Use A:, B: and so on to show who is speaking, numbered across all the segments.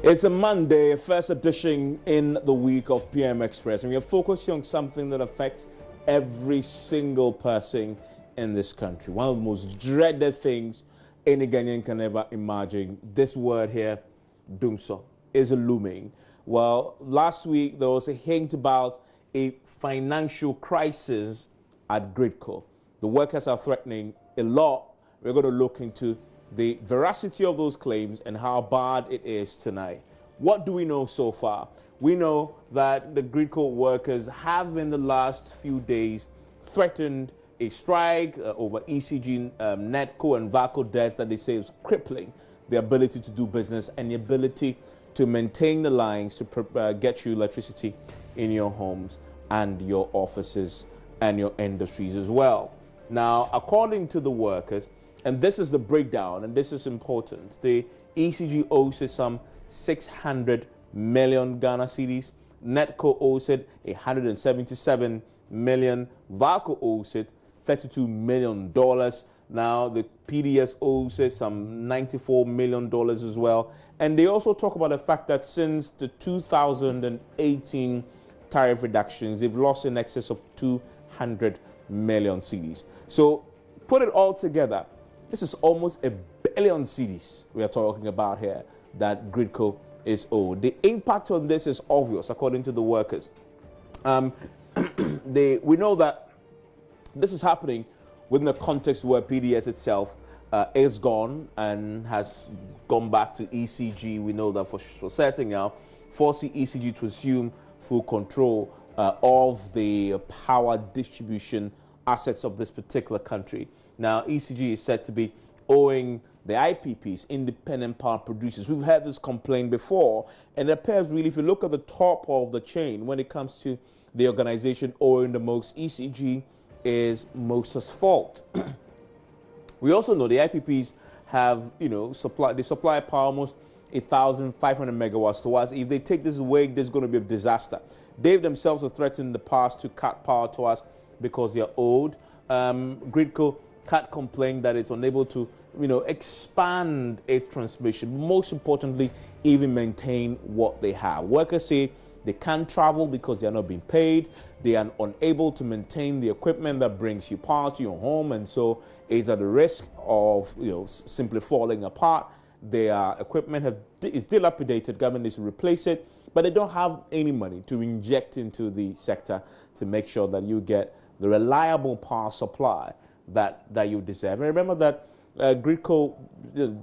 A: It's a Monday, first edition in the week of PM Express, and we are focusing on something that affects every single person in this country. One of the most dreaded things any Ghanaian can ever imagine. This word here, doomsday, is looming. Well, last week there was a hint about a financial crisis at GRIDCO. The workers are threatening a lot. We're going to look into the veracity of those claims and how bad it is tonight. What do we know so far? We know that the GRIDCO workers have in the last few days threatened a strike over ECG, NETCO and VACO debts that they say is crippling the ability to do business and the ability to maintain the lines to get you electricity in your homes and your offices and your industries as well. Now, according to the workers, and this is the breakdown, and this is important, the ECG owes it some 600 million Ghana cedis, NETCO owes it 177 million, VACO owes it $32 million. Now, the PDS owes it some $94 million as well. And they also talk about the fact that since the 2018 tariff reductions, they've lost in excess of 200 million cedis. So, put it all together, this is almost a billion cedis we are talking about here that GRIDCO is owed. The impact on this is obvious, according to the workers. We know that this is happening within the context where PDS itself is gone and has gone back to ECG. We know that for certain now, forcing ECG to assume full control of the power distribution assets of this particular country. Now, ECG is said to be owing the IPPs, independent power producers. We've had this complaint before, and it appears really, if you look at the top of the chain, when it comes to the organization owing the most, ECG is most at fault. We also know the IPPs have, they supply power almost 1,500 megawatts to us. If they take this away, there's going to be a disaster. They themselves have threatened in the past to cut power to us because they are owed. GRIDCO can't complain that it's unable to, expand its transmission. Most importantly, even maintain what they have. Workers say they can't travel because they are not being paid. They are unable to maintain the equipment that brings you power to your home, and so it's at the risk of, simply falling apart. Their equipment is dilapidated. Government needs to replace it, but they don't have any money to inject into the sector to make sure that you get the reliable power supply that you deserve. And remember that GRIDCO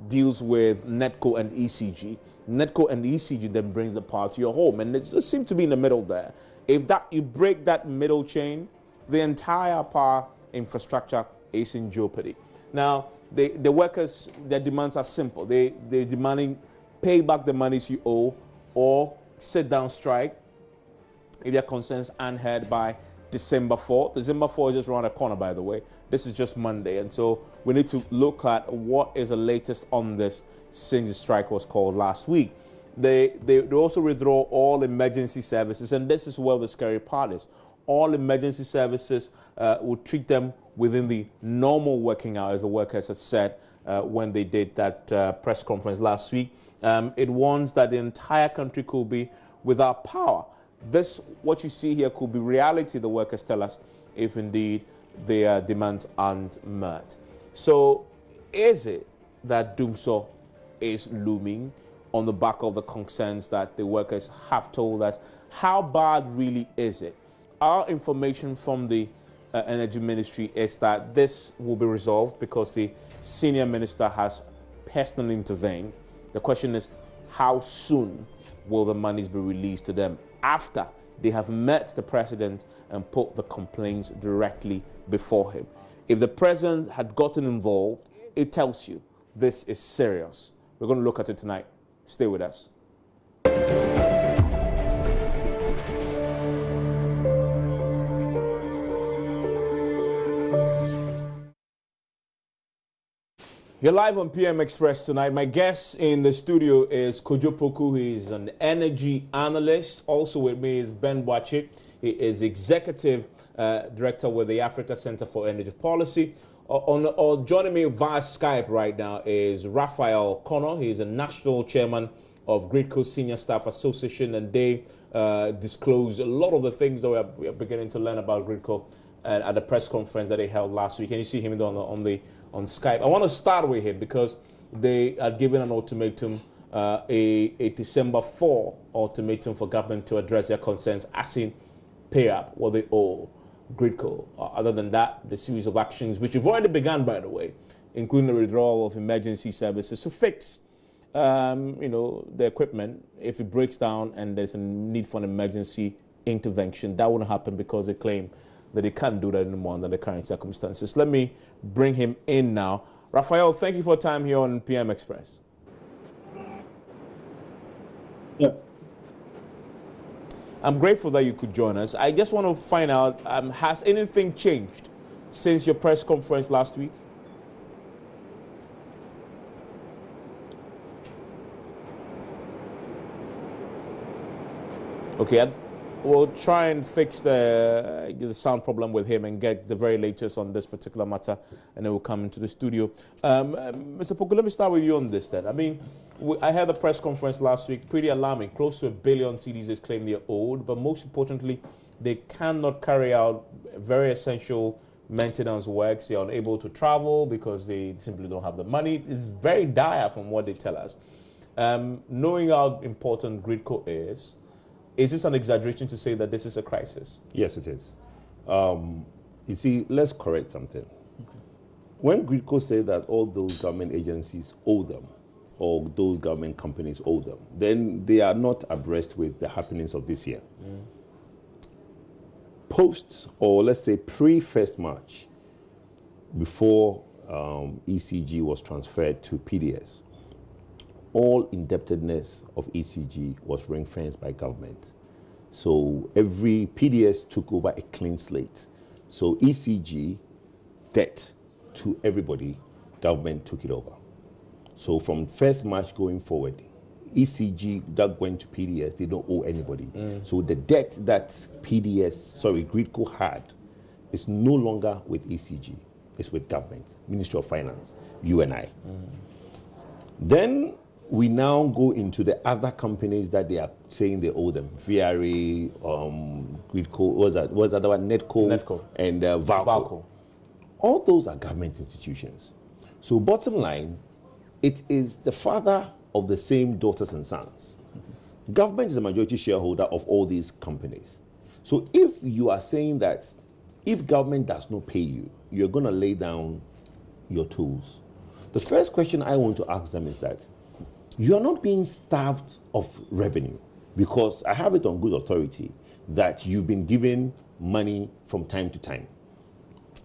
A: deals with NETCO and ECG. NETCO and ECG then brings the power to your home, and it just seems to be in the middle there. If you break that middle chain, the entire power infrastructure is in jeopardy. Now, the workers, their demands are simple. They're demanding pay back the monies you owe or sit down strike if their concerns aren't heard by December 4th. December 4th is just around the corner, by the way. This is just Monday, and so we need to look at what is the latest on this since the strike was called last week. They also withdraw all emergency services, and this is where the scary part is. All emergency services will treat them within the normal working hours, the workers had said when they did that press conference last week. It warns that the entire country could be without power. This, what you see here, could be reality, the workers tell us, if indeed their demands aren't met. So is it that doomsday is looming on the back of the concerns that the workers have told us? How bad really is it? Our information from the Energy Ministry is that this will be resolved because the senior minister has personally intervened. The question is, how soon will the monies be released to them after they have met the president and put the complaints directly before him? If the president had gotten involved, it tells you this is serious. We're going to look at it tonight. Stay with us. You're live on PM Express tonight. My guest in the studio is Kojo Poku. He's an energy analyst. Also with me is Ben Boache. He is executive director with the Africa Center for Energy Policy. Joining me via Skype right now is Raphael Connor. He's a national chairman of GRIDCO Senior Staff Association, and they disclosed a lot of the things that we are beginning to learn about GRIDCO at the press conference that they held last week. And you see him on Skype. I want to start with him because they are given an ultimatum, a December 4 ultimatum for government to address their concerns, as in pay up what they owe GRIDCO. Other than that, the series of actions, which have already begun, by the way, including the withdrawal of emergency services to fix, the equipment if it breaks down and there's a need for an emergency intervention. That won't happen because they claim that they can't do that anymore under the current circumstances. Let me bring him in now. Raphael, thank you for your time here on PM Express.
B: Yeah.
A: I'm grateful that you could join us. I just want to find out, has anything changed since your press conference last week? Okay, we'll try and fix the sound problem with him and get the very latest on this particular matter, and then we'll come into the studio. Mr. Poku, let me start with you on this then. I mean, I had a press conference last week, pretty alarming. Close to 1 billion cedis is claimed they're owed, but most importantly, they cannot carry out very essential maintenance works. They're unable to travel because they simply don't have the money. It's very dire from what they tell us. Knowing how important GRIDCO is this an exaggeration to say that this is a crisis?
B: Yes, it is. You see, let's correct something. Okay. When GRIDCO say that all those government agencies owe them, or those government companies owe them, then they are not abreast with the happenings of this year. Post, or let's say pre-1st March, before ECG was transferred to PDS, all indebtedness of ECG was ring-fenced by government. So every PDS took over a clean slate. So ECG debt to everybody, government took it over. So from 1st March going forward, ECG that went to PDS, they don't owe anybody. So the debt that GRIDCO had is no longer with ECG. It's with government, Ministry of Finance, UNI. Then we now go into the other companies that they are saying they owe them. VRA, GRIDCO, what's that one? Netco. And Valco. All those are government institutions. So bottom line, it is the father of the same daughters and sons. Government is a majority shareholder of all these companies. So if you are saying that if government does not pay you, you're going to lay down your tools, the first question I want to ask them is that you are not being starved of revenue, because I have it on good authority that you've been given money from time to time.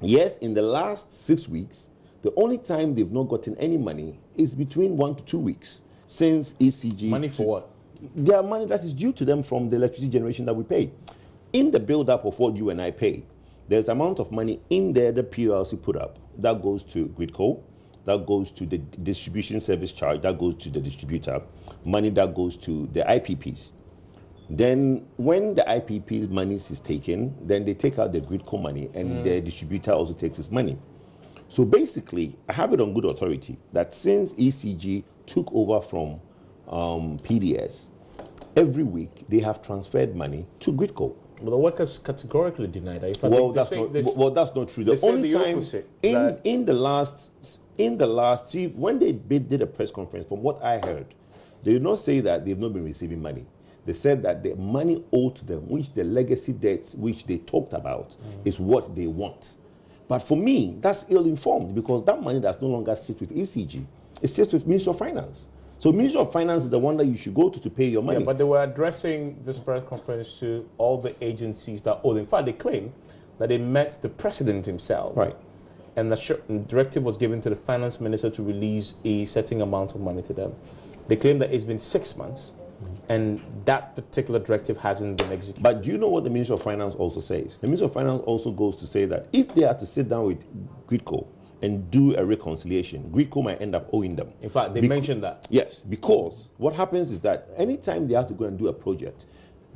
B: Yes, in the last 6 weeks, the only time they've not gotten any money is between 1 to 2 weeks since ECG.
A: Money for what?
B: Their money that is due to them from the electricity generation that we pay. In the build-up of what you and I pay, there's amount of money in there the PLC put up that goes to GRIDCO, that goes to the distribution service charge, that goes to the distributor, money that goes to the IPPs. Then when the IPP's money is taken, then they take out the GRIDCO money, and the distributor also takes his money. So basically, I have it on good authority that since ECG took over from PDS, every week they have transferred money to GRIDCO.
A: Well, the workers categorically denied that.
B: Well, that's not true. The only time in the last, see, when they did a press conference, from what I heard, they did not say that they've not been receiving money. They said that the money owed to them, which the legacy debts, which they talked about, is what they want. But for me, that's ill-informed, because that money does no longer sit with ECG. It sits with Ministry of Finance. So Ministry of Finance is the one that you should go to pay your money.
A: Yeah, but they were addressing this press conference to all the agencies that owed. In fact, they claim that they met the president himself.
B: Right.
A: And the directive was given to the finance minister to release a certain amount of money to them. They claim that it's been 6 months, and that particular directive hasn't been executed.
B: But do you know what the Ministry of Finance also says? The Ministry of Finance also goes to say that if they are to sit down with GRIDCO and do a reconciliation, GRIDCO might end up owing them.
A: In fact, they mentioned that.
B: Yes, because what happens is that anytime they have to go and do a project,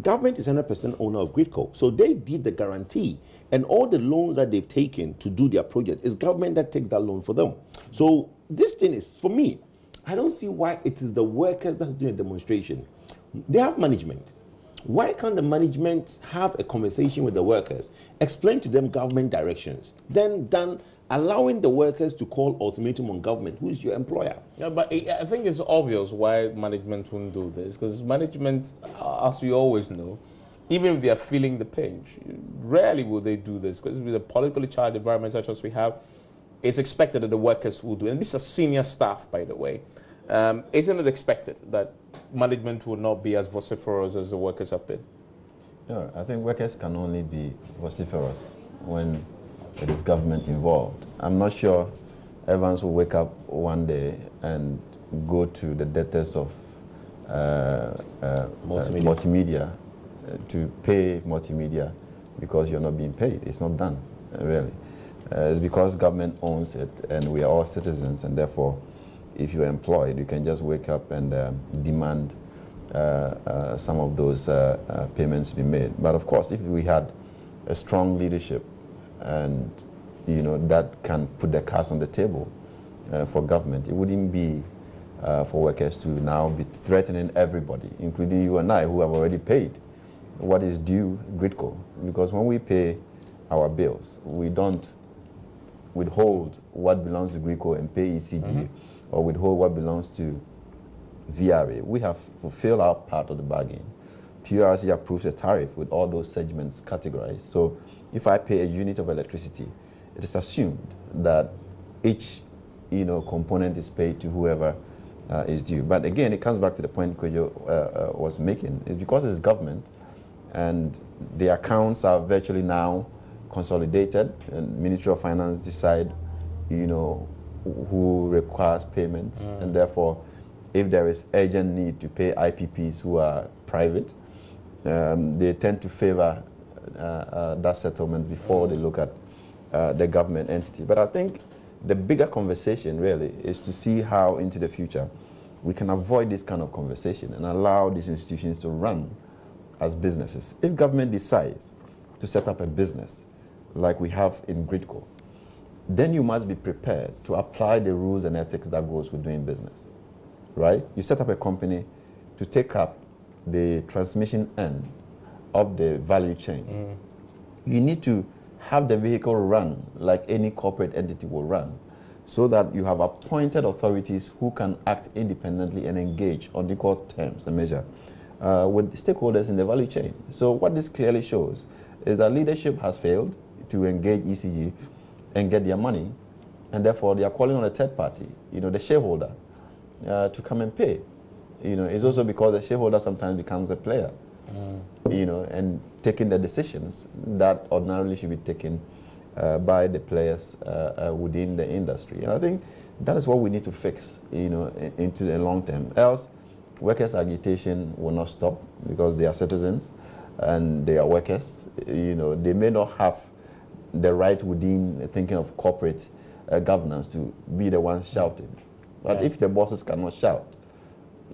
B: government is 100% owner of GRIDCO. So they did the guarantee, and all the loans that they've taken to do their project is government that takes that loan for them. So this thing is, for me, I don't see why it is the workers that's doing a demonstration. They have management. Why can't the management have a conversation with the workers, explain to them government directions, then allowing the workers to call ultimatum on government, who is your employer?
A: Yeah, but I think it's obvious why management wouldn't do this, because management, as we always know, even if they are feeling the pinch, rarely will they do this, because with a politically charged environment such as we have, it's expected that the workers will do it. And these are senior staff, by the way. Isn't it expected that management will not be as vociferous as the workers have been?
C: Yeah, I think workers can only be vociferous when there is government involved. I'm not sure Evans will wake up one day and go to the debtors of multimedia to pay multimedia because you're not being paid. It's not done, really. It's because government owns it and we are all citizens, and therefore if you're employed, you can just wake up and demand some of those payments be made. But of course, if we had a strong leadership and that can put the cards on the table for government, it wouldn't be for workers to now be threatening everybody, including you and I, who have already paid what is due GRIDCO. Because when we pay our bills, we don't withhold what belongs to GRIDCO and pay ECG, or withhold what belongs to VRA. We have fulfilled our part of the bargain. PURC approves a tariff with all those segments categorized. So if I pay a unit of electricity, it is assumed that each component is paid to whoever is due. But again, it comes back to the point Kojo was making. It's because it's government and the accounts are virtually now consolidated, and Ministry of Finance decide who requires payment, and therefore if there is urgent need to pay IPPs who are private, they tend to favor that settlement before they look at the government entity. But I think the bigger conversation really is to see how into the future we can avoid this kind of conversation and allow these institutions to run as businesses. If government decides to set up a business like we have in GRIDCO, then you must be prepared to apply the rules and ethics that goes with doing business, right? You set up a company to take up the transmission end of the value chain. You need to have the vehicle run like any corporate entity will run, so that you have appointed authorities who can act independently and engage on equal terms and measure with stakeholders in the value chain. So what this clearly shows is that leadership has failed to engage ECG and get their money, and therefore they are calling on a third party, the shareholder, to come and pay. It's also because the shareholder sometimes becomes a player, and taking the decisions that ordinarily should be taken by the players within the industry. And I think that is what we need to fix, into the long term. Else, workers' agitation will not stop because they are citizens and they are workers. They may not have the right within thinking of corporate governance to be the ones shouting. But if the bosses cannot shout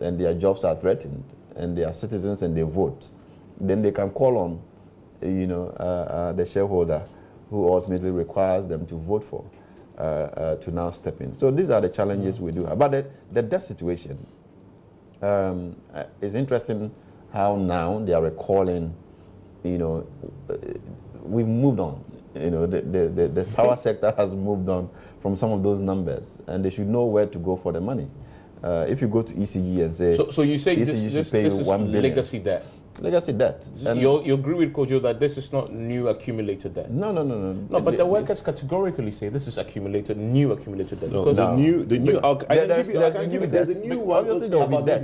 C: and their jobs are threatened and they are citizens and they vote, then they can call on the shareholder who ultimately requires them to vote for to now step in. So these are the challenges we do have. But the debt situation is interesting, how now they are recalling, we've moved on. The power sector has moved on from some of those numbers, and they should know where to go for the money. If you go to ECG and say...
A: So you say this is legacy debt?
C: Legacy debt.
A: You agree with Kojo that this is not new accumulated debt?
C: No.
A: No, but the workers categorically say this is new accumulated debt.
B: There's a new one.
C: Obviously, there will be debt.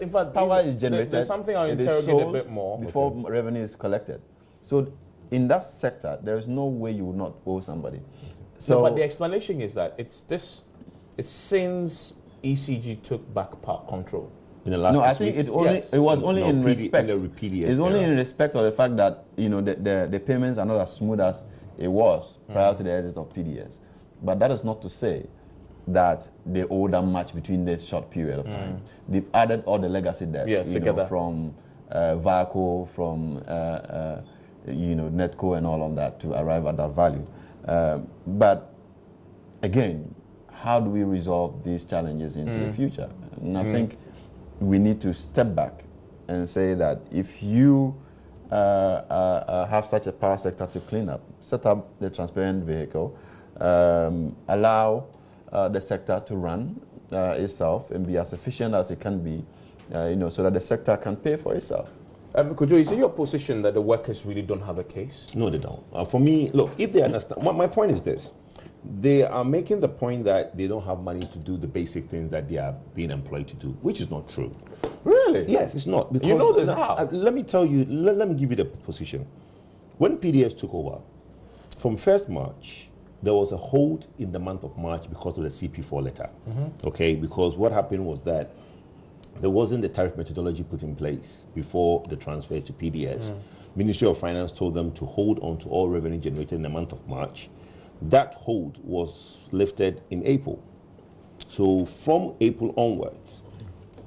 A: In fact,
C: power is generated.
A: There's something I'll interrogate a bit more
C: before revenue is collected. So in that sector, there is no way you will not owe somebody. So,
A: no, but the explanation is that it's since ECG took back control.
B: In the last
C: I think it was only in respect.
B: It's
C: only in respect of the fact that the payments are not as smooth as it was prior to the exit of PDS. But that is not to say that they owe that much between this short period of time. They've added all the legacy debt, from VACO, from Netco and all of that to arrive at that value. But again, how do we resolve these challenges into the future? And I think we need to step back and say that if you have such a power sector to clean up, set up the transparent vehicle, allow the sector to run itself and be as efficient as it can be, so that the sector can pay for itself.
A: Kojo, is it your position that the workers really don't have a case?
B: No, they don't. For me, look, if they understand, my point is this. They are making the point that they don't have money to do the basic things that they are being employed to do, which is not true.
A: Really?
B: Yes, it's not. Because
A: you know this how?
B: Let me tell you, let me give you the position. When PDS took over, from 1st March, there was a hold in the month of March because of the CP4 letter. Okay, because what happened was that there wasn't the tariff methodology put in place before the transfer to PDS. Ministry of Finance told them to hold on to all revenue generated in the month of March. That hold was lifted in April. So from April onwards,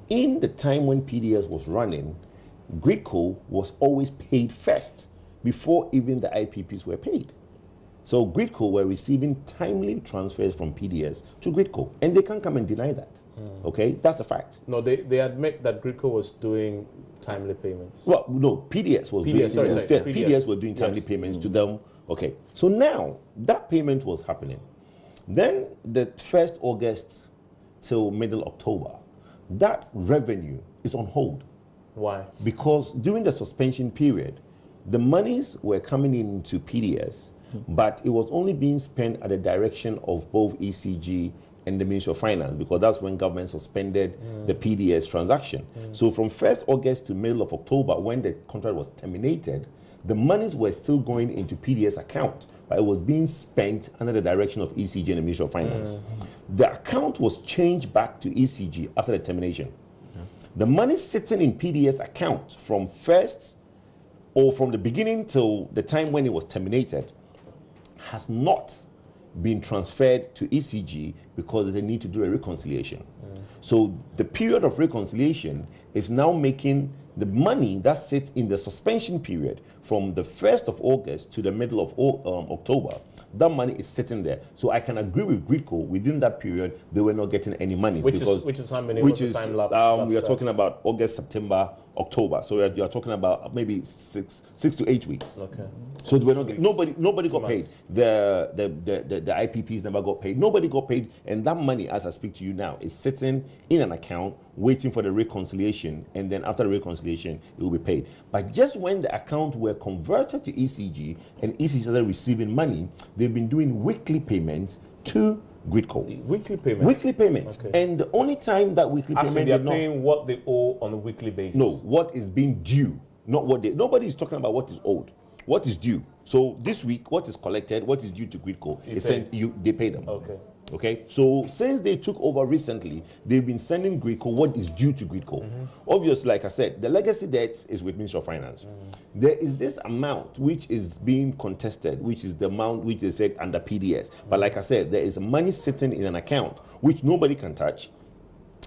B: in the time when PDS was running, GRIDCO was always paid first before even the IPPs were paid. So GRIDCO were receiving timely transfers from PDS to GRIDCO, and they can't come and deny that. Okay, that's a fact.
A: No, they admit that GRIDCO was doing timely payments.
B: Well, no, PDS was doing.
A: Sorry,
B: yes, PDS were doing timely payments to them. Okay, so now that payment was happening. Then the 1st August till middle October, that revenue is on hold.
A: Why?
B: Because during the suspension period, the monies were coming into PDS, but it was only being spent at the direction of both ECG and the Ministry of Finance, because that's when government suspended the PDS transaction. So from 1st August to middle of October, when the contract was terminated, the monies were still going into PDS account, but it was being spent under the direction of ECG and the Ministry of Finance. The account was changed back to ECG after the termination. The money sitting in PDS account from first or from the beginning till the time when it was terminated has not been transferred to ECG because there's a need to do a reconciliation. So the period of reconciliation is now making the money that sits in the suspension period from the 1st of August to the middle of October. That money is sitting there. So I can agree with GRIDCO, within that period, they were not getting any money.
A: Which is how many?
B: Which is,
A: time lapse,
B: we are talking about August, September, October. So you are talking about maybe six to 8 weeks.
A: Okay.
B: So they were not nobody got paid. The IPPs never got paid. Nobody got paid, and that money, as I speak to you now, is sitting in an account waiting for the reconciliation, and then after the reconciliation, it will be paid. But just when the accounts were converted to ECG and ECG started receiving money, they've been doing weekly payments to GRIDCO.
A: Weekly payments?
B: Weekly payments.
A: Okay.
B: And the only time that weekly payment...
A: they are paying what they owe on a weekly basis?
B: No, what is being due, not what they... Nobody is talking about what is owed. What is due. So this week, what is collected, what is due to GRIDCO, they pay them.
A: Okay.
B: Okay, so since they took over recently, they've been sending GRIDCO what is due to GRIDCO. Obviously, like I said, the legacy debt is with Ministry of Finance. There is this amount which is being contested, which is the amount which they said under PDS. But like I said, there is money sitting in an account which nobody can touch.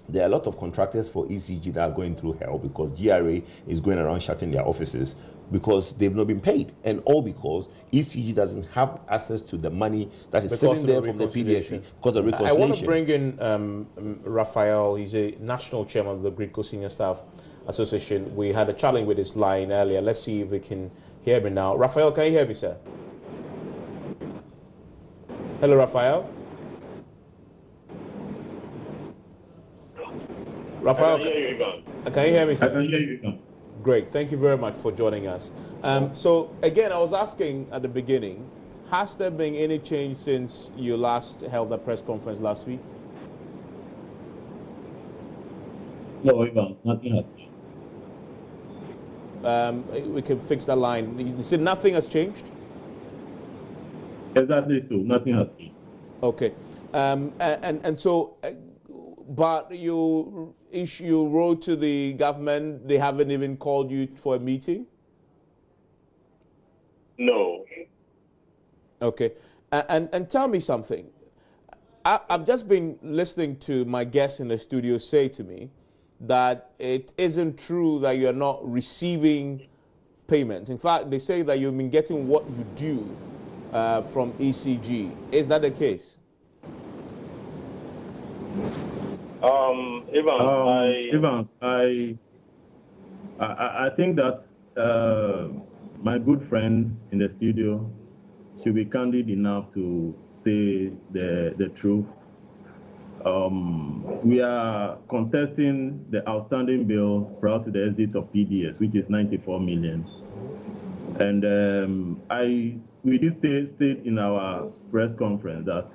B: There are a lot of contractors for ECG that are going through hell because GRA is going around shutting their offices because they've not been paid, and all because ECG doesn't have access to the money that is sitting there from the PDSC because of reconciliation.
A: I want to bring in Raphael. He's a national chairman of the GRIDCO Senior Staff Association. We had a challenge with his line earlier. Let's see if we can hear me now. Raphael, can you hear me, sir? Hello, Raphael. Raphael, can you hear me, sir?
D: I can hear you now.
A: Great. Thank you very much for joining us. So, again, I was asking at the beginning, has there been any change since you last held the press conference last week?
D: No, Ivan, nothing has.
A: We can fix that line. You said nothing has changed?
D: Exactly so. Nothing has changed.
A: Okay. And so, but you wrote to the government, they haven't even called you for a meeting?
D: No.
A: Okay. And tell me something. I've just been listening to my guests in the studio say to me that it isn't true that you're not receiving payments. In fact, they say that you've been getting what you do from ECG. Is that the case?
D: Ivan, I think that my good friend in the studio should be candid enough to say the truth. We are contesting the outstanding bill prior to the exit of PDS, which is 94 million. And we did state in our press conference that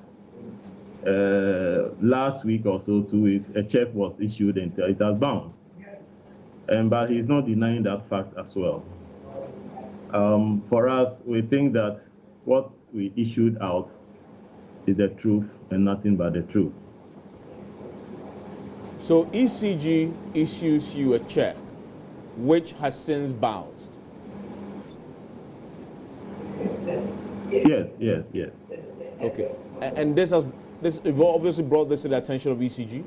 D: last week or so, 2 weeks, a check was issued and it has bounced. But he's not denying that fact as well. For us, we think that what we issued out is the truth and nothing but the truth.
A: So ECG issues you a check, which has since bounced.
D: Yes.
A: Okay, and this obviously brought this to the attention of ECG.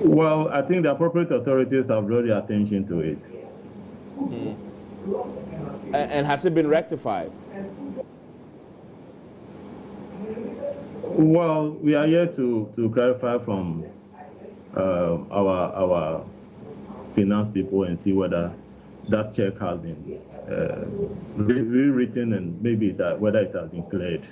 D: Well, I think the appropriate authorities have drawn the attention to it.
A: And has it been rectified?
D: Well, we are here to clarify from our finance people and see whether that check has been rewritten and maybe whether it has been cleared.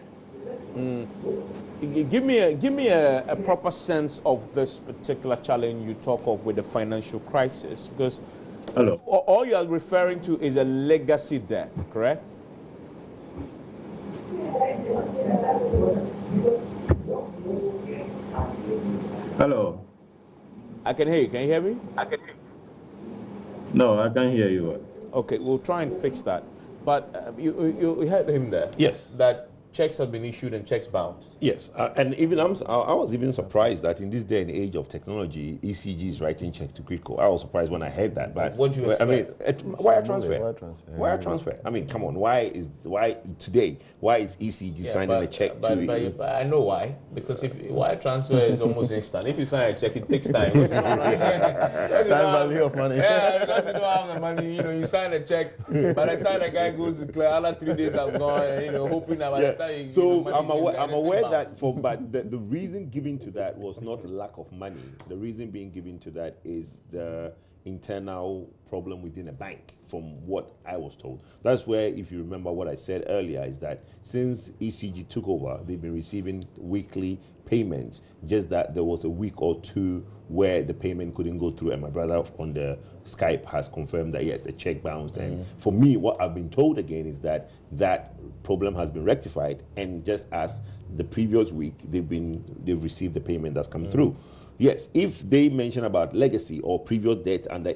A: Give me a proper sense of this particular challenge you talk of with the financial crisis, because
D: Hello.
A: All you are referring to is a legacy debt, correct?
D: Hello.
A: I can hear you. Can you hear me?
D: No, I can't hear you.
A: Okay, we'll try and fix that. But you heard him there.
B: Yes.
A: That checks have been issued and checks bounced.
B: Yes, and even I was even surprised that in this day and age of technology, ECG is writing check to GRIDCO. I was surprised when I heard that. But
A: what do you expect?
B: I mean, wire transfer. Wire
C: Yeah.
B: transfer. I mean, come on. Why is ECG signing a check to?
A: But I know why. Because if wire transfer is almost instant. If you sign a check, it takes time. Time
C: value of money.
A: Yeah, because you don't have the money. You sign a check. By the time the guy goes to clear, other 3 days have gone. Hoping that by the time.
B: So I'm aware that but the reason given to that was not lack of money. The reason being given to that is the internal problem within a bank, from what I was told. That's where, if you remember what I said earlier, is that since ECG took over, they've been receiving weekly payments, just that there was a week or two where the payment couldn't go through, and my brother on the Skype has confirmed that yes, the check bounced. And for me, what I've been told again is that that problem has been rectified, and just as the previous week, they've received the payment that's come through. Yes, if they mention about legacy or previous debt under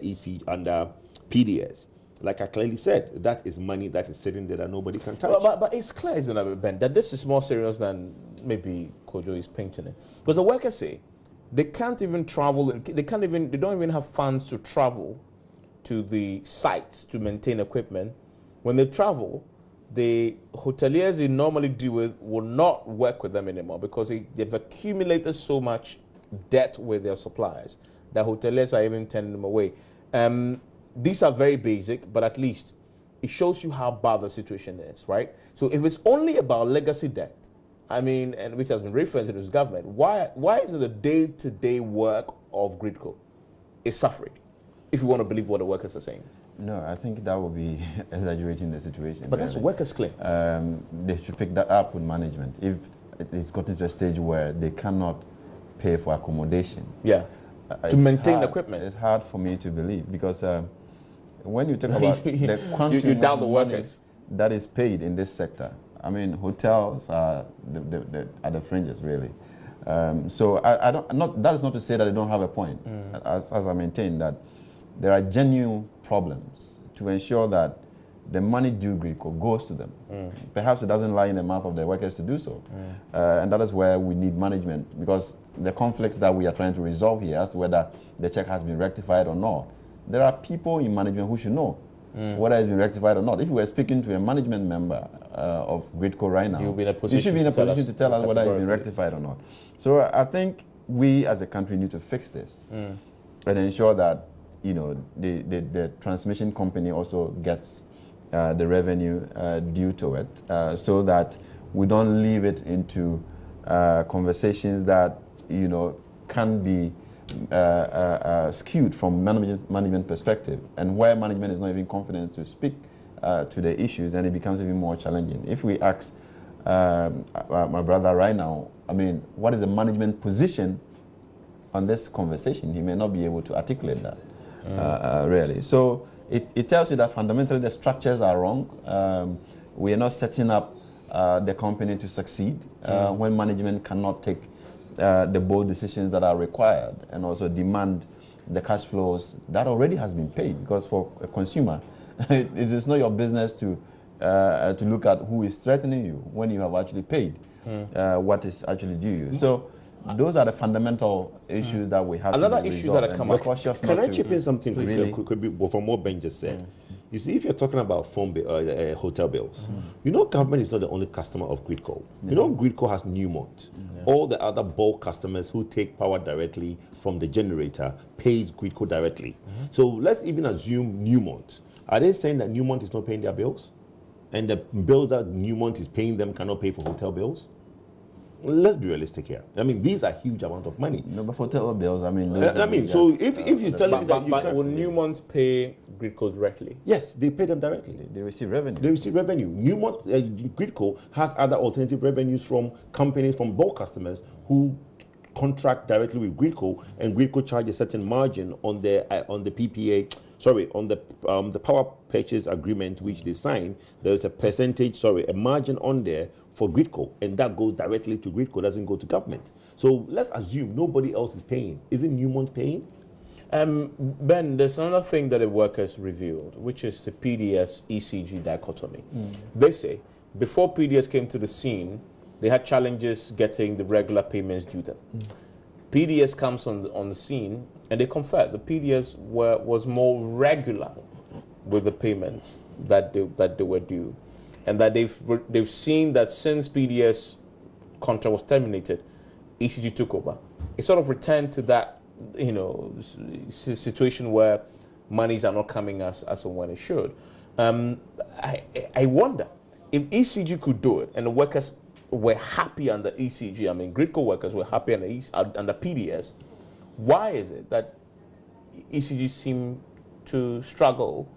B: under PDS, like I clearly said, that is money that is sitting there that nobody can touch.
A: But it's clear, isn't it, Ben, that this is more serious than maybe Kojo is painting it. Because the workers say they can't even travel, they don't even have funds to travel to the sites to maintain equipment. When they travel, the hoteliers they normally deal with will not work with them anymore because they've accumulated so much debt with their suppliers that hoteliers are even turning them away. These are very basic, but at least it shows you how bad the situation is, right? So if it's only about legacy debt, I mean, and which has been referenced to this government, why is it the day-to-day work of GRIDCO is suffering, if you want to believe what the workers are saying?
C: No, I think that would be exaggerating the situation.
A: But that's a workers' claim.
C: They should pick that up with management. If it's gotten to a stage where they cannot pay for accommodation.
A: Yeah. To maintain equipment.
C: It's hard for me to believe because when you talk about the quantum
A: you doubt
C: of
A: the
C: money
A: workers
C: that is paid in this sector, I mean, hotels are the fringes, really. So that is not to say that they don't have a point. As I maintain that there are genuine problems to ensure that the money due GRIDCO goes to them. Perhaps it doesn't lie in the mouth of the workers to do so. And that is where we need management, because the conflicts that we are trying to resolve here as to whether the check has been rectified or not, there are people in management who should know whether it's been rectified or not. If we were speaking to a management member of GRIDCO right now, you should be in a position to tell us whether it's been rectified or not. So I think we as a country need to fix this and ensure that the transmission company also gets the revenue due to it, so that we don't leave it into conversations that, you know, can be skewed from management perspective, and where management is not even confident to speak to the issues, then it becomes even more challenging. If we ask my brother right now, I mean, what is the management position on this conversation? He may not be able to articulate that, really. So it tells you that fundamentally the structures are wrong. We are not setting up the company to succeed when management cannot take the bold decisions that are required and also demand the cash flows that already has been paid. Because for a consumer, it is not your business to look at who is threatening you when you have actually paid what is actually due you. So those are the fundamental issues that we have
A: Another
C: to
A: issue that I come up.
B: Can I chip in something
C: really
B: from what Ben just said? You see, if you're talking about hotel bills, you know, government is not the only customer of GRIDCO. You know, GRIDCO has Newmont. All the other bulk customers who take power directly from the generator pays GRIDCO directly. So let's even assume Newmont. Are they saying that Newmont is not paying their bills? And the bills that Newmont is paying them cannot pay for hotel bills? Let's be realistic here. I mean, these are huge amount of money.
C: No, but for hotel bills, I mean,
B: so if you tell me that
A: but will Newmont pay GRIDCO directly?
B: yes, they pay them directly.
C: they receive revenue.
B: They receive revenue. Newmont, GRIDCO has other alternative revenues from companies, from bulk customers who contract directly with GRIDCO, and GRIDCO charge a certain margin on the PPA. Sorry, on the power purchase agreement which they sign. There is a percentage, a margin on there for GRIDCO, and that goes directly to GRIDCO, doesn't go to government. So let's assume nobody else is paying. Isn't Newmont paying?
A: Ben, there's another thing that the workers revealed, which is the PDS-ECG dichotomy. They say before PDS came to the scene, they had challenges getting the regular payments due them. PDS comes on the scene, and they confess the PDS was more regular with the payments that they were due, and that they've seen that since PDS contract was terminated, ECG took over. It sort of returned to that, you know, situation where monies are not coming as and when it should. I wonder if ECG could do it, and the workers were happy under ECG. I mean, GRIDCO workers were happy under PDS. Why is it that ECG seem to struggle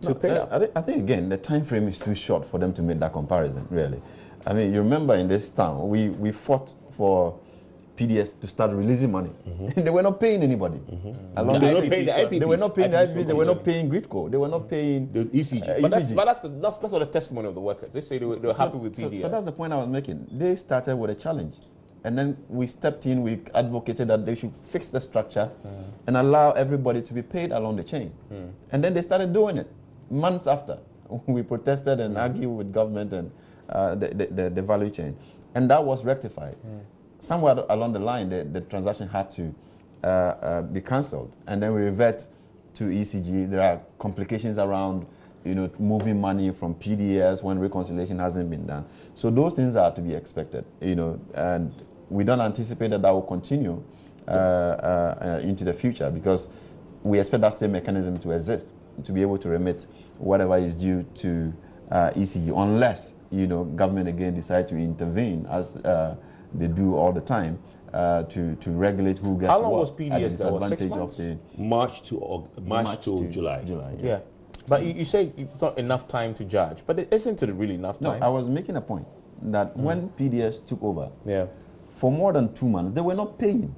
A: to pay up?
C: I think again, the time frame is too short for them to make that comparison, really. I mean, you remember in this town, we fought for PDS to start releasing money. They were not paying anybody.
B: They were not paying the IPPs.
C: They were not paying the IPPs. They were not paying GRIDCO. They were not paying
B: the ECG.
A: But that's not the testimony of the workers. They say they were happy with PDS.
C: So that's the point I was making. They started with a challenge, and then we stepped in. We advocated that they should fix the structure and allow everybody to be paid along the chain. And then they started doing it. Months after, we protested and argued with government and the value chain, and that was rectified. Somewhere along the line, the transaction had to be cancelled, and then we revert to ECG. There are complications around, you know, moving money from PDS when reconciliation hasn't been done. So those things are to be expected, you know, and we don't anticipate that will continue into the future, because we expect that same mechanism to exist, to be able to remit whatever is due to ECG, unless, you know, government again decide to intervene as they do all the time to regulate who gets.
A: How long
C: what
A: was PDS there? Was 6 months?
B: March to July.
C: Yeah.
A: But you say it's not enough time to judge, but isn't it really enough time?
C: No, I was making a point that when PDS took over,
A: yeah,
C: for more than 2 months, they were not paying.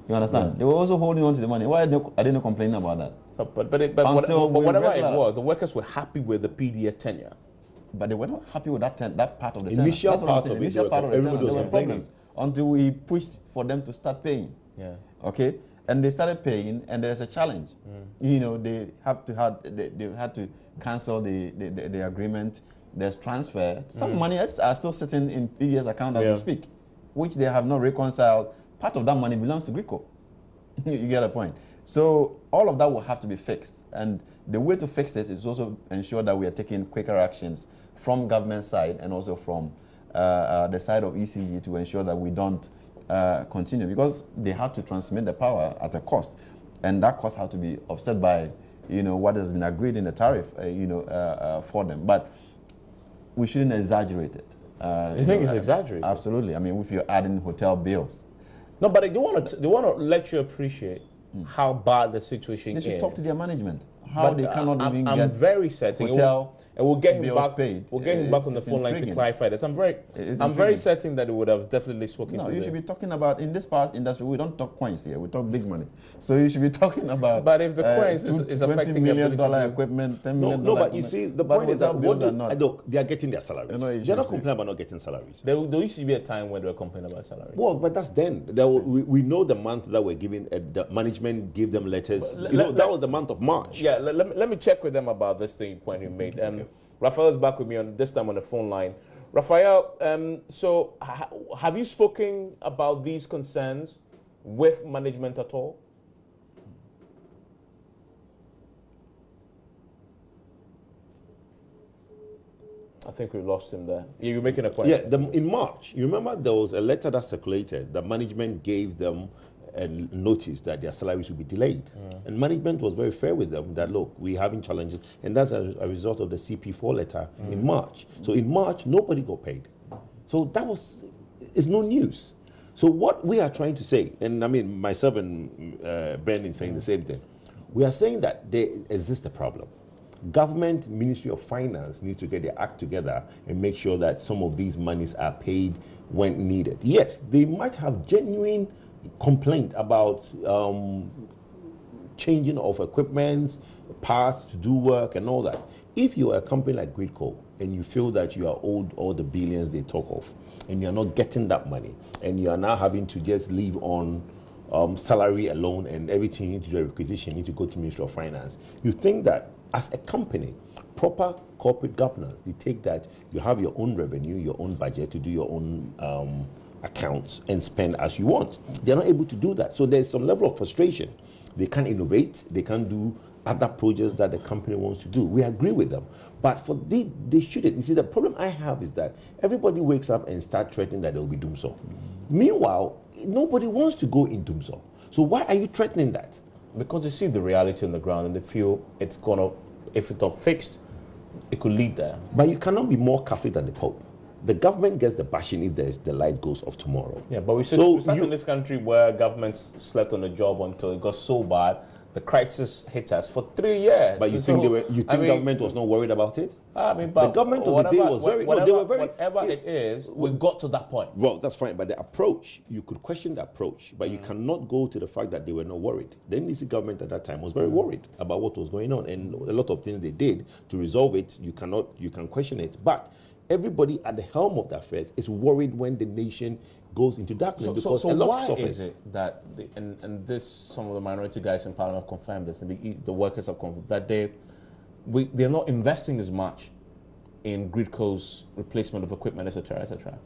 C: You understand? Yeah. They were also holding on to the money. Why are they not complaining about that?
A: But whatever it was, the workers were happy with the PDS tenure.
C: But they were not happy with that part of the
B: initial
C: tenure.
B: part of it. Initial part of
C: the tenure, there were problems until we pushed for them to start paying.
A: Yeah.
C: Okay. And they started paying, and there's a challenge. You know, they had to cancel the agreement. There's transfer. Some money are still sitting in PDS account as we speak, which they have not reconciled. Part of that money belongs to GRIDCO. You get a point. So all of that will have to be fixed, and the way to fix it is also ensure that we are taking quicker actions from government side and also from the side of ECG to ensure that we don't continue, because they have to transmit the power at a cost, and that cost has to be offset by, you know, what has been agreed in the tariff, for them. But we shouldn't exaggerate it.
A: You think it's exaggerated?
C: Absolutely. I mean, if you're adding hotel bills.
A: No, but they want to let you appreciate how bad the situation is.
C: They should talk to their management. How they cannot even get
A: I'm very certain
C: hotel
A: and we'll get him back.
C: Paid.
A: We'll get him back on the phone line to clarify this. I'm very certain that he would have definitely spoken to them.
C: No, you should be talking about, in this past industry, we don't talk coins here, we talk big money. So you should be talking about.
A: But if the coins is affecting
C: $20 million equipment, $10 million.
B: No, but you see, the point is that look, they are getting their salaries. They're not complaining about not getting salaries.
A: There used to be a time when they were complaining about salaries.
B: Well, but that's then. We know the month that we're giving, the management gave them letters. That was the month of March.
A: Yeah, let me check with them about this point you made. Raphael's back with me this time on the phone line. Raphael, so have you spoken about these concerns with management at all? I think we lost him there. You're making a point.
B: Yeah, in March, you remember there was a letter that circulated. The management gave them a notice that their salaries would be delayed. And management was very fair with them that, look, we're having challenges. And that's a result of the CP4 letter in March. So in March, nobody got paid. So it's no news. So what we are trying to say, and I mean, myself and Ben is saying the same thing. We are saying that there exists a problem. Government, Ministry of Finance needs to get their act together and make sure that some of these monies are paid when needed. Yes, they might have genuine complaint about changing of equipment, parts to do work and all that. If you're a company like GRIDCO and you feel that you are owed all the billions they talk of and you're not getting that money and you are now having to just live on salary alone and everything, you need to do a requisition, you need to go to Ministry of Finance, you think that as a company, proper corporate governance dictate that you have your own revenue, your own budget to do your own accounts and spend as you want. They're not able to do that. So there's some level of frustration. They can't innovate. They can't do other projects that the company wants to do. We agree with them. But they shouldn't. You see, the problem I have is that everybody wakes up and starts threatening that there will be doomsday. Meanwhile, nobody wants to go in doomsday. So why are you threatening that?
A: Because they see the reality on the ground and they feel it's going to, if it's not fixed, it could lead there.
B: But you cannot be more Catholic than the Pope. The government gets the bashing if the light goes off tomorrow.
A: Yeah, but we sat in this country where governments slept on the job until it got so bad, the crisis hit us for 3 years.
B: But you think government was not worried about it?
A: I mean, but
B: the government of the day was very. No, they were very.
A: Whatever it is, we got to that point.
B: Well, that's fine. But the approach, you could question the approach, but you cannot go to the fact that they were not worried. The NDC government at that time was very worried about what was going on, and a lot of things they did to resolve it. You can question it, but everybody at the helm of the affairs is worried when the nation goes into darkness because a lot
A: why
B: suffers.
A: Is it that and this some of the minority guys in parliament have confirmed this, and the workers have confirmed that they're not investing as much in GRIDCOs replacement of equipment, etc., etc.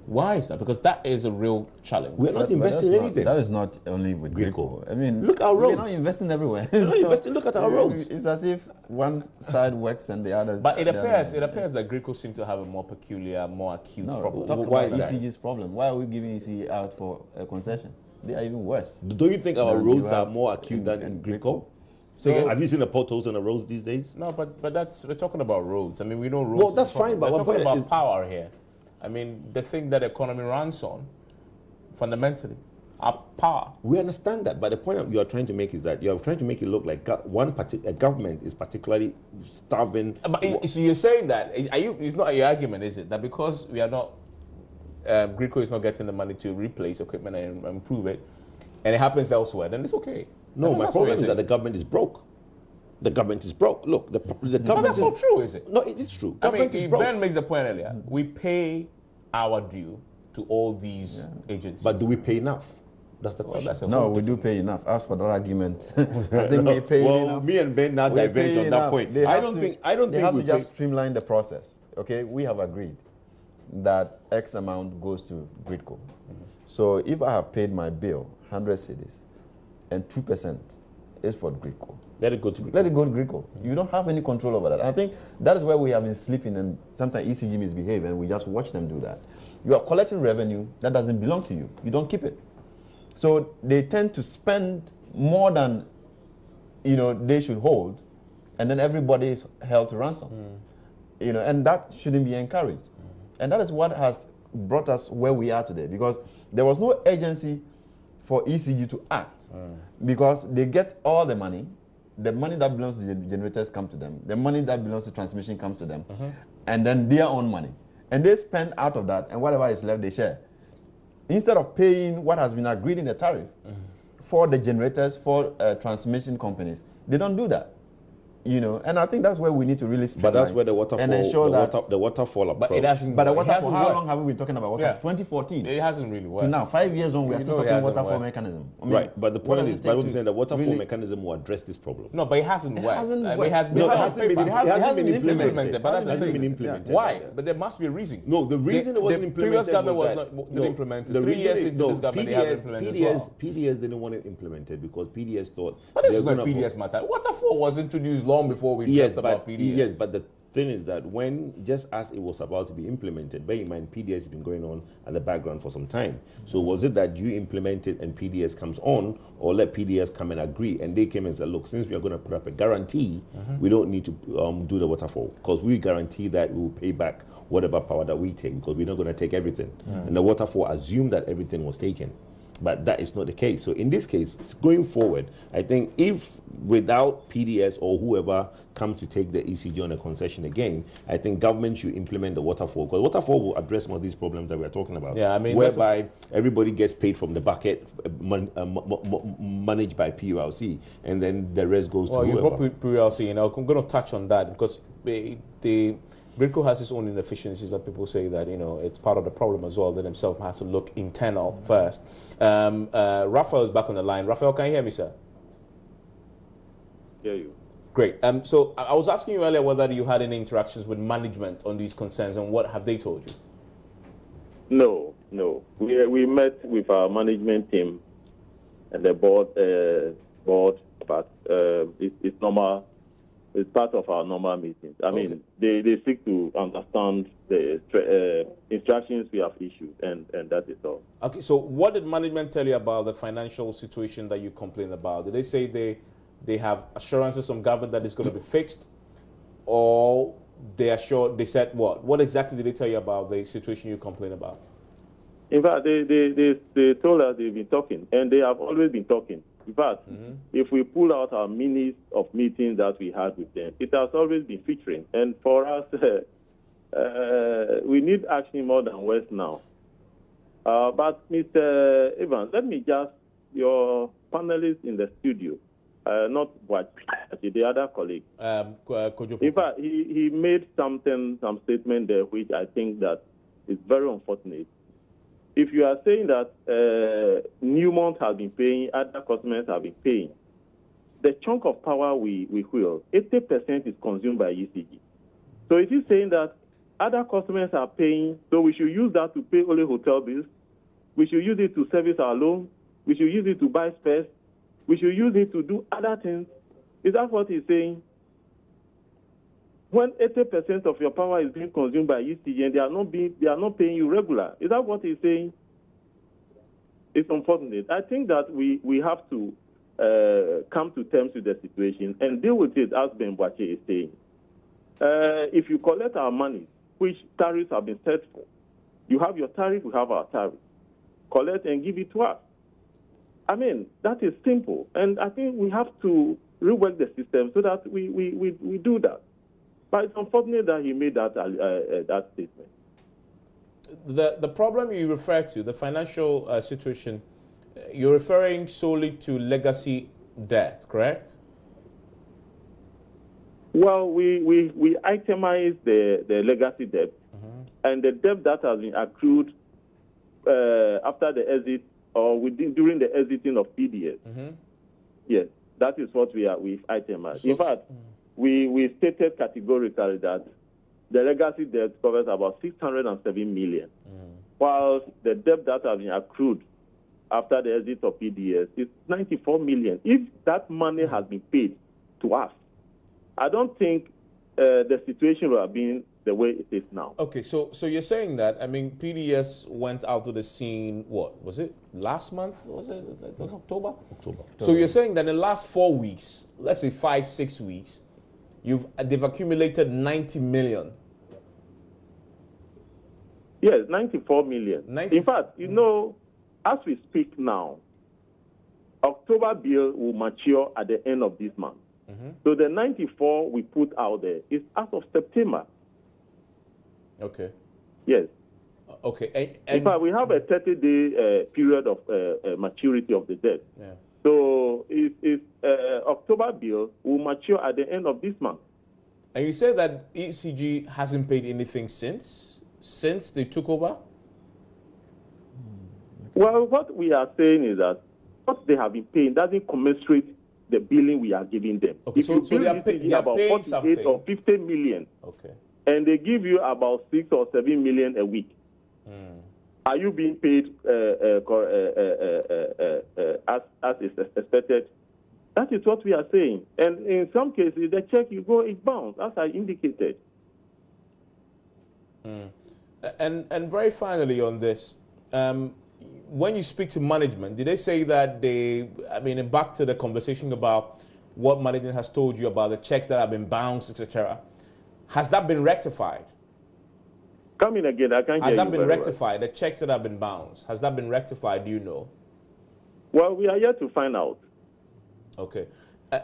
A: Why is that? Because that is a real challenge.
B: We're not investing in anything.
C: That is not only with GRIDCO. I mean,
B: look at our roads.
C: We're not investing everywhere.
B: Look at our roads.
C: It's as if one side works and the other.
A: But it appears that GRIDCO seem to have a more peculiar, more acute problem.
C: Why is ECG's problem? Why are we giving ECG out for a concession? They are even worse.
B: Don't you think our roads are more acute than in GRIDCO? So have you seen the potholes on the roads these days?
A: No, but we're talking about roads. I mean, we know roads.
B: Well, that's fine, but
A: we're talking about power here. I mean, the thing that the economy runs on, fundamentally, are power. We understand that, but the point you are trying to make is that you are trying to make it look like a government is particularly starving. But so you're saying that it's not your argument, is it? That because we are not, GRIDCO is not getting the money to replace equipment and improve it, and it happens elsewhere, then it's okay. No, my problem is that the government is broke. The government is broke. Look, the government. But that's not true, is it? No, it is true. Government is broke. Ben makes the point earlier. We pay our due to all these agencies. But do we pay enough? That's the question.
C: No, we do pay enough. As for that argument, I think we pay enough. Well,
B: me and Ben now diverge on that point. I don't think
C: they have to just streamline the process. Okay, we have agreed that X amount goes to GRIDCO. So if I have paid my bill, 100 cedis, and 2% is for GRIDCO. Let it go to GRIDCO. Let it go to GRIDCO. You don't have any control over that. I think that is where we have been sleeping, and sometimes ECG misbehave, and we just watch them do that. You are collecting revenue that doesn't belong to you. You don't keep it. So they tend to spend more than they should hold, and then everybody is held to ransom. And that shouldn't be encouraged. And that is what has brought us where we are today, because there was no urgency for ECG to act, because they get all the money that belongs to the generators come to them, the money that belongs to transmission comes to them, and then their own money. And they spend out of that, and whatever is left, they share. Instead of paying what has been agreed in the tariff for the generators, for transmission companies, they don't do that. You know, and I think that's where we need to really
B: But that's where the waterfall,
C: and ensure
B: the waterfall approach.
A: But it hasn't.
C: But the
A: worked.
C: waterfall, how long have we been talking about water? 2014.
A: It hasn't really worked.
C: To now, 5 years on, we are still talking waterfall mechanism. I mean,
B: Right, but the point is, I'm saying the waterfall
C: really
B: mechanism will address this problem.
A: No, but it hasn't worked.
C: It hasn't been
A: implemented. But that's the thing.
B: Been implemented.
A: Why? But there must be a reason.
B: No, the reason it wasn't implemented.
A: The previous government didn't implement it. 3 years into this government, they haven't implemented it as well.
B: PDS didn't want it implemented because PDS thought.
A: But this is not PDS matter. Waterfall was introduced long before we talked about PDS.
B: Yes, but the thing is that just as it was about to be implemented, bear in mind PDS has been going on at the background for some time. So was it that you implement it and PDS comes on, or let PDS come and agree? And they came and said, look, since we are going to put up a guarantee, we don't need to do the waterfall, because we guarantee that we will pay back whatever power that we take, because we're not going to take everything. And the waterfall assumed that everything was taken. But that is not the case. So in this case, going forward, I think if without PDS or whoever come to take the ECG on a concession again, I think government should implement the waterfall, because waterfall will address some of these problems that we are talking about. Yeah, I mean, whereby everybody gets paid from the bucket, managed by PULC, and then the rest goes to whoever.
A: Well, you brought PULC, and I'm going to touch on that, because the GRIDCO has its own inefficiencies that people say that, you know, it's part of the problem as well, that himself has to look internal first. Raphael is back on the line. Raphael, can you hear me, sir?
D: Hear you.
A: Great. So I was asking you earlier whether you had any interactions with management on these concerns, and what have they told you?
D: No. We met with our management team and the board, but it's normal. It's part of our normal meetings. I mean, they seek to understand the instructions we have issued, and that is all.
A: Okay, so what did management tell you about the financial situation that you complained about? Did they say they have assurances from government that it's going to be fixed, or they said what? What exactly did they tell you about the situation you complained about?
D: In fact, they told us they've been talking, and they have always been talking. In fact, if we pull out our minutes of meetings that we had with them, it has always been featuring. And for us, we need action more than words now. But Mr. Evans, let me just, your panelists in the studio, not what the other colleague. In fact, he made some statement there which I think that is very unfortunate. If you are saying that Newmont has been paying, other customers have been paying, the chunk of power we wield, 80% is consumed by ECG. So it is saying that other customers are paying, so we should use that to pay only hotel bills, we should use it to service our loans, we should use it to buy spares, we should use it to do other things. Is that what he's saying? When 80% of your power is being consumed by ECG and they are not paying you regular, is that what he's saying? It's unfortunate. I think that we have to come to terms with the situation and deal with it, as Ben Boache is saying. If you collect our money, which tariffs have been set for, you have your tariff, we have our tariff. Collect and give it to us. I mean, that is simple. And I think we have to rework the system so that we do that. But it's unfortunate that he made that statement.
A: The problem you refer to, the financial situation, you're referring solely to legacy debt, correct?
D: Well, we itemize the legacy debt, and the debt that has been accrued after the exit or during the exiting of PDS. Yes, that is what we've itemized. So, in fact, we stated categorically that the legacy debt covers about 607 million, while the debt that has been accrued after the exit of PDS is 94 million. If that money has been paid to us, I don't think the situation will have been the way it is now.
A: Okay, so you're saying that, I mean, PDS went out to the scene, what, was it last month? Was it October? October. So you're saying that in the last 4 weeks, let's say 5-6 weeks, they've accumulated 90 million.
D: Yes, 94 million. In fact, you know, as we speak now, October bill will mature at the end of this month. So the 94 we put out there is as of September.
A: Okay.
D: Yes.
A: Okay.
D: In fact, we have a 30-day period of maturity of the debt.
A: Yeah.
D: So if October bill will mature at the end of this month.
A: And you said that ECG hasn't paid anything since they took over?
D: Well, what we are saying is that what they have been paying doesn't commensurate the billing we are giving them.
A: Okay,
D: if
A: so
D: you
A: they are
D: bill
A: they are
D: about
A: paying
D: 48
A: something.
D: or 50 million,
A: okay,
D: and they give you about 6 or 7 million a week, are you being paid as is expected? That is what we are saying. And in some cases, the check you go is bounced, as I indicated.
A: And very finally on this, when you speak to management, did they say that back to the conversation about what management has told you about the checks that have been bounced, etc. Has that been rectified?
D: Come in again, I can't hear you.
A: Has that been
D: very
A: rectified?
D: well.
A: The checks that have been bounced, has that been rectified? Do you know?
D: Well, we are yet to find out.
A: Okay.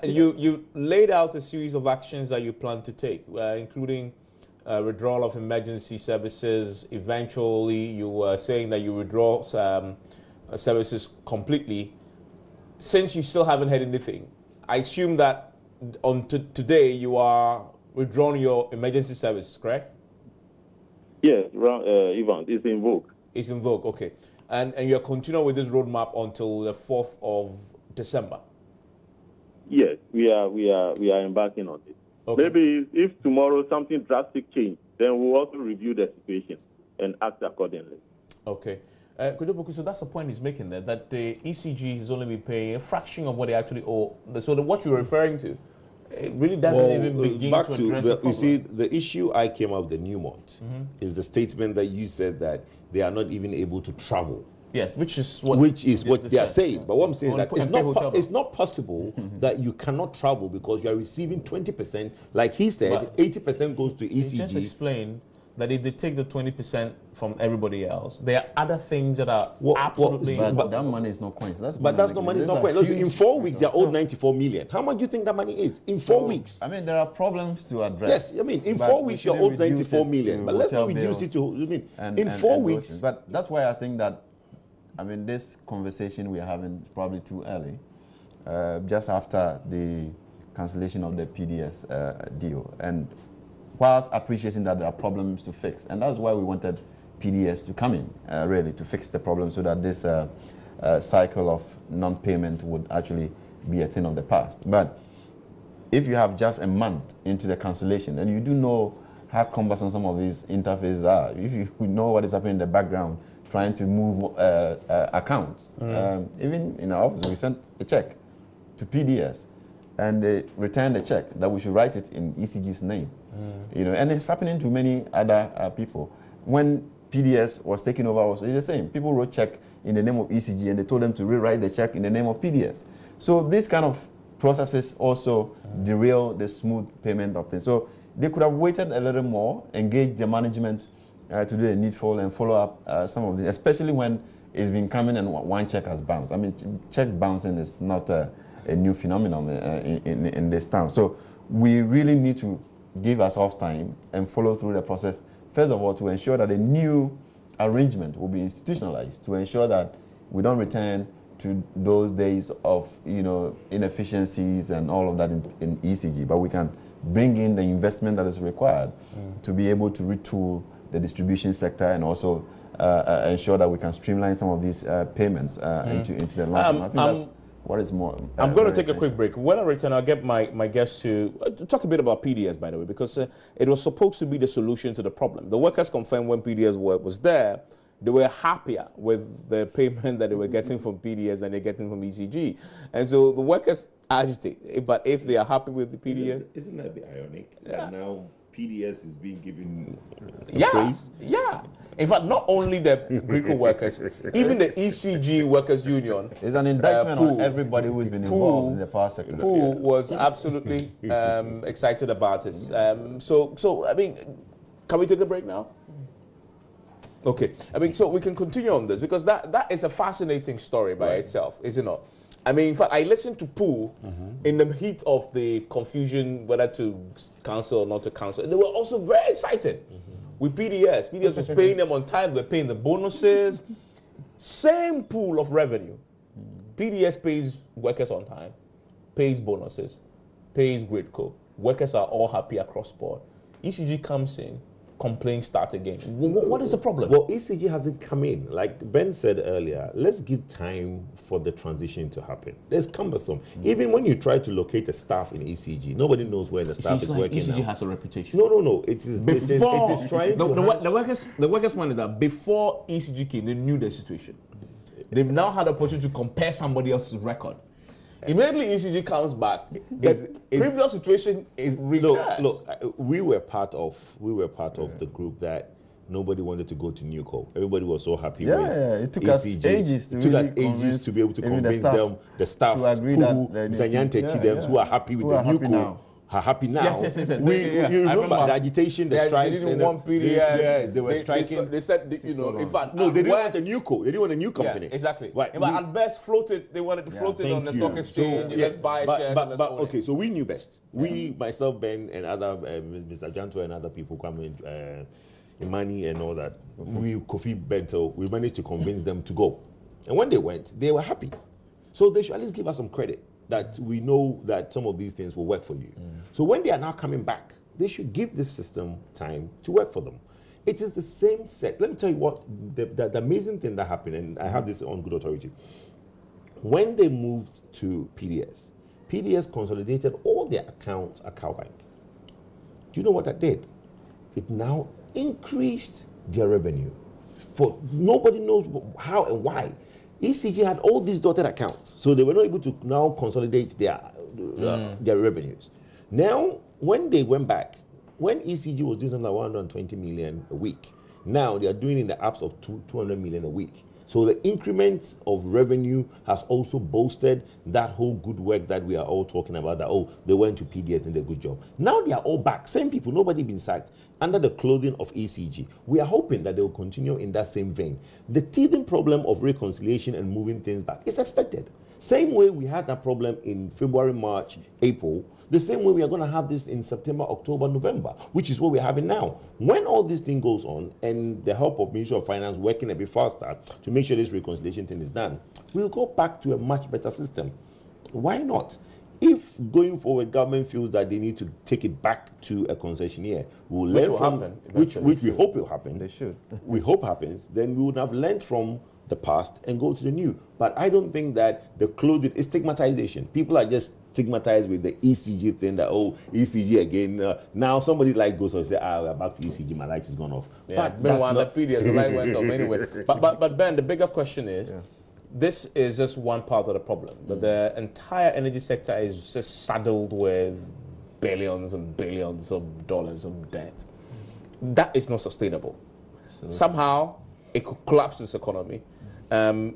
A: You laid out a series of actions that you plan to take, including withdrawal of emergency services. Eventually, you were saying that you withdraw services completely. Since you still haven't heard anything, I assume that today you are withdrawing your emergency services, correct?
D: Yes, Ivan, it's in vogue.
A: It's in vogue, okay. And you're continuing with this roadmap until the 4th of December?
D: Yes, we are embarking on it.
A: Okay.
D: Maybe if tomorrow something drastic change, then we'll also review the situation and act accordingly.
A: Okay. Kudopoku, so that's the point he's making there, that the ECG has only been paying a fraction of what they actually owe. So what you're referring to, it really doesn't even begin to address the problem.
B: You see, the issue I came out of the Newmont is the statement that you said that they are not even able to travel.
A: Yes, which is what
B: they are saying. But what I'm saying is that it's not possible that you cannot travel because you are receiving 20%. Like he said, 80% goes to ECG.
A: Just explain that if they take the 20% from everybody else, there are other things that are absolutely...
C: But that money is not coins.
B: That's not money. It's not coins. In 4 weeks, they're owed 94 million. How much do you think that money is? In 4 weeks.
C: I mean, there are problems to address.
B: Yes, I mean, in 4 weeks, you're owed 94 million. But let's not reduce it to... in 4 weeks...
C: But that's why I think that, this conversation we are having is probably too early. Just after the cancellation of the PDS deal. And whilst appreciating that there are problems to fix. And that's why we wanted PDS to come in, really, to fix the problem so that this cycle of non-payment would actually be a thing of the past. But if you have just a month into the cancellation, and you do know how cumbersome some of these interfaces are, if you know what is happening in the background, trying to move accounts. Even in our office, we sent a check to PDS, and they returned the check that we should write it in ECG's name. And it's happening to many other people. When PDS was taken over, also it's the same. People wrote check in the name of ECG, and they told them to rewrite the check in the name of PDS. So these kind of processes also derail the smooth payment of things. So they could have waited a little more, engaged the management to do the needful and follow up some of this, especially when it's been coming and one check has bounced. I mean, check bouncing is not a new phenomenon in this town. So we really need to give ourselves time and follow through the process, first of all, to ensure that a new arrangement will be institutionalized, to ensure that we don't return to those days of inefficiencies and all of that in ECG, but we can bring in the investment that is required to be able to retool the distribution sector and also ensure that we can streamline some of these payments into the long term. I think that's what is more.
A: I'm going to take a quick break. When I return, I'll get my guests to talk a bit about PDS, by the way, because it was supposed to be the solution to the problem. The workers confirmed when PDS was there, they were happier with the payment that they were getting from PDS than they're getting from ECG. And so the workers agitate. But if they are happy with the PDS...
B: Isn't that a bit ironic? Yeah. Now PDS is being given
A: praise? Yeah. In fact, not only the GRIDCO workers, even the ECG workers union.
C: It's an indictment on everybody who's been involved in the power sector.
A: Who was absolutely excited about it. So, I mean, can we take a break now? Okay, I mean, so we can continue on this because that is a fascinating story by itself, is it not? I mean, in fact, I listened to Pooh in the heat of the confusion whether to cancel or not to cancel. They were also very excited with PDS. PDS was paying them on time. They're paying the bonuses. Same pool of revenue. PDS pays workers on time, pays bonuses, pays GRIDCO. Workers are all happy across board. ECG comes in, complaints start again. What is the problem?
B: Well, ECG hasn't come in. Like Ben said earlier, let's give time for the transition to happen. It's cumbersome. Even when you try to locate a staff in ECG, nobody knows where the staff is working
A: ECG
B: now.
A: has a reputation.
B: No. It is
A: Before
B: it is trying
A: the workers point is that before ECG came, they knew the situation. They've now had the opportunity to compare somebody else's record. Immediately ECG comes back, the previous situation is reversed.
B: Look, we were part of the group that nobody wanted to go to Newco. Everybody was so happy with
C: it took
B: ECG.
C: us ages to
B: ages to be able to convince the staff
C: to agree
B: who are happy with the Newco. Are happy now.
A: Yes.
B: You remember the agitation, the strikes.
A: They didn't want PDS.
B: They were striking.
A: They said, in fact,
B: no, they didn't want a Newco. They didn't want a new company.
A: Yeah, exactly.
B: Right.
A: But at best, they wanted to float it on the stock exchange. Let's buy shares.
B: But okay, so we knew best. We, myself, Ben, and other Mr. Janto and other people coming, Imani and all that. Kofi Bento, we managed to convince them to go. And when they went, they were happy. So they should at least give us some credit that we know that some of these things will work for you. So when they are now coming back, they should give this system time to work for them. It is the same set. Let me tell you what, the amazing thing that happened, and I have this on good authority. When they moved to PDS consolidated all their accounts at Cowbank. Do you know what that did? It now increased their revenue. For nobody knows how and why. ECG had all these dotted accounts, so they were not able to now consolidate their revenues. Now, when they went back, when ECG was doing something like 120 million a week, now they are doing in the apps of 200 million a week. So the increment of revenue has also bolstered that whole good work that we are all talking about, that, they went to PDS and did a good job. Now they are all back, same people, nobody been sacked, under the clothing of ECG. We are hoping that they will continue in that same vein. The teething problem of reconciliation and moving things back is expected. Same way we had that problem in February, March, April, the same way we are going to have this in September, October, November, which is what we're having now. When all this thing goes on, and the help of Ministry of Finance working a bit faster to make sure this reconciliation thing is done, we'll go back to a much better system. Why not? If going forward, government feels that they need to take it back to a concessionaire, we'll learn from which we hope will happen.
C: They should.
B: We hope happens. Then we would have learned from the past and go to the new. But I don't think that the clothing is stigmatization. People are just stigmatized with the ECG thing that, ECG again. Now somebody like goes and say, we're back to ECG, my light is gone off.
A: Yeah, but meanwhile, the PDS, the light went off anyway. But Ben, the bigger question is, this is just one part of the problem. That the entire energy sector is just saddled with billions and billions of dollars of debt. That is not sustainable. Absolutely. Somehow, it could collapse this economy.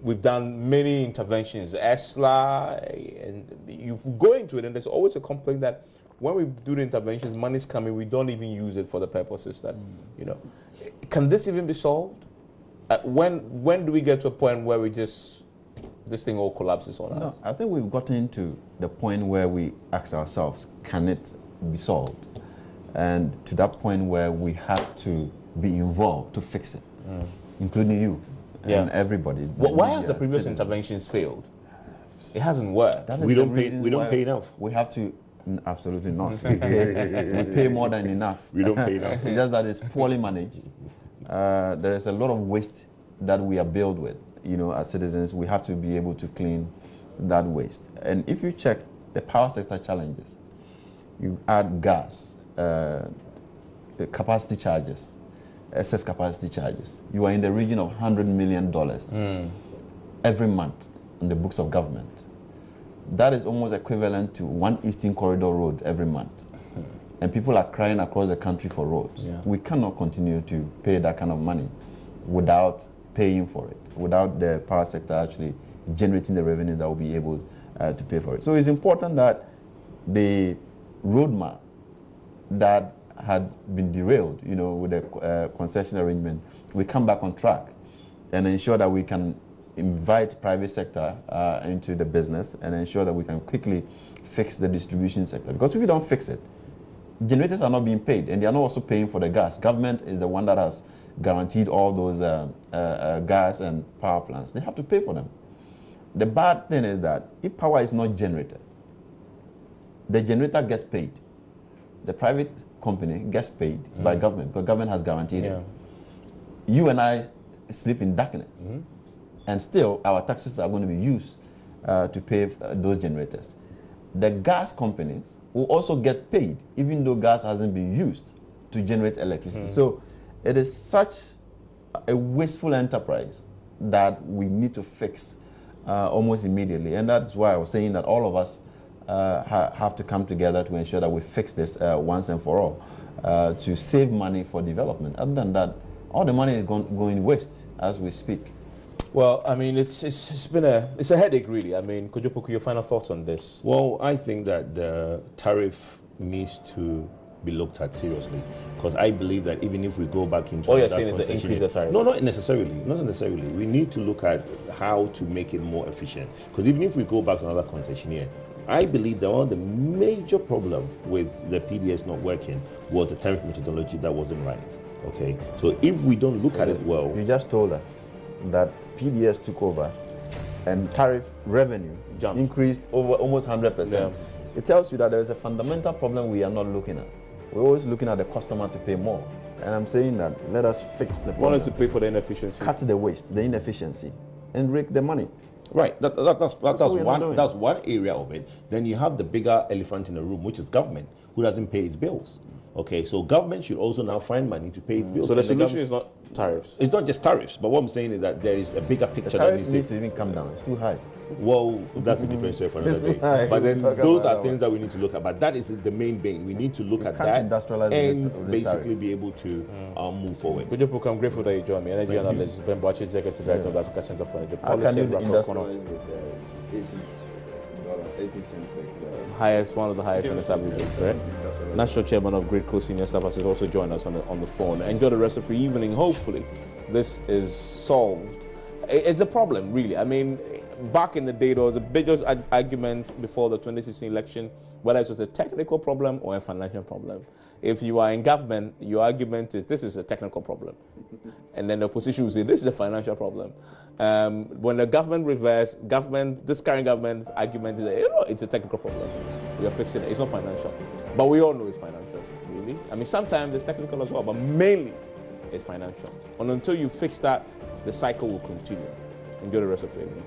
A: We've done many interventions, ESLA, and you go into it, and there's always a complaint that when we do the interventions, money's coming, we don't even use it for the purposes that, Can this even be solved? When do we get to a point where this thing all collapses on us?
C: No, I think we've gotten to the point where we ask ourselves, can it be solved? And to that point where we have to be involved to fix it, including you. And everybody.
A: Why has the previous interventions failed? It hasn't worked.
B: We don't pay enough.
C: We have to, absolutely not. We pay more than enough.
B: We don't pay enough.
C: It's just that it's poorly managed. There is a lot of waste that we are built with. As citizens, we have to be able to clean that waste. And if you check the power sector challenges, you add gas, capacity charges, excess capacity charges, you are in the region of $100 million every month on the books of government. That is almost equivalent to one Eastern Corridor road every month. And people are crying across the country for roads. Yeah. We cannot continue to pay that kind of money without paying for it, without the power sector actually generating the revenue that will be able to pay for it. So it's important that the roadmap that had been derailed, with the concession arrangement, we come back on track and ensure that we can invite private sector into the business and ensure that we can quickly fix the distribution sector. Because if we don't fix it, generators are not being paid, and they are not also paying for the gas. Government is the one that has guaranteed all those gas and power plants. They have to pay for them. The bad thing is that if power is not generated, the generator gets paid. The private company gets paid by government because government has guaranteed it. You and I sleep in darkness, and still our taxes are going to be used to pay those generators. The gas companies will also get paid even though gas hasn't been used to generate electricity. So it is such a wasteful enterprise that we need to fix almost immediately. And that's why I was saying that all of us have to come together to ensure that we fix this once and for all to save money for development. Other than that, all the money is going waste as we speak.
A: Well, I mean, it's a headache, really. I mean, could you put your final thoughts on this?
B: Well, I think that the tariff needs to be looked at seriously, because I believe that even if we go back into
A: all you're saying is to increase the tariff.
B: No, not necessarily. We need to look at how to make it more efficient, because even if we go back to another concessionaire, I believe that one of the major problems with the PDS not working was the tariff methodology that wasn't right. Okay, so if we don't look at it well,
C: you just told us that PDS took over and tariff revenue increased over almost 100%. Yeah. It tells you that there is a fundamental problem we are not looking at. We're always looking at the customer to pay more. And I'm saying that let us fix the problem.
A: Want us to pay for the inefficiency.
C: Cut the waste, the inefficiency, and rake the money.
B: Right, that's one area of it. Then you have the bigger elephant in the room, which is government, who doesn't pay its bills. Okay, so government should also now find money to pay its bills.
A: So the solution is not tariffs.
B: It's not just tariffs, but what I'm saying is that there is a bigger picture.
C: The tariff needs to even come down. It's too high.
B: Well, that's a different story for another day. But then those are things that we need to look at. But that is the main vein. We need to look at that and basically be able to move forward.
A: Good job, I'm grateful that you joined me. Energy analyst, Ben Bachi, Executive Director of the Africa Center for Energy Policy. Highest, one of the highest in the Southeast, right? National Chairman of GRIDCOs Senior Staff has also joined us on the phone. Enjoy the rest of your evening. Hopefully, this is solved. It's a problem, really. I mean, back in the day, there was a bigger argument before the 2016 election, whether it was a technical problem or a financial problem. If you are in government, your argument is this is a technical problem. And then the opposition will say this is a financial problem. When the government reverse, this current government's argument is that, it's a technical problem. We are fixing it. It's not financial. But we all know it's financial, really. I mean, sometimes it's technical as well, but mainly it's financial. And until you fix that, the cycle will continue. Enjoy the rest of your evening.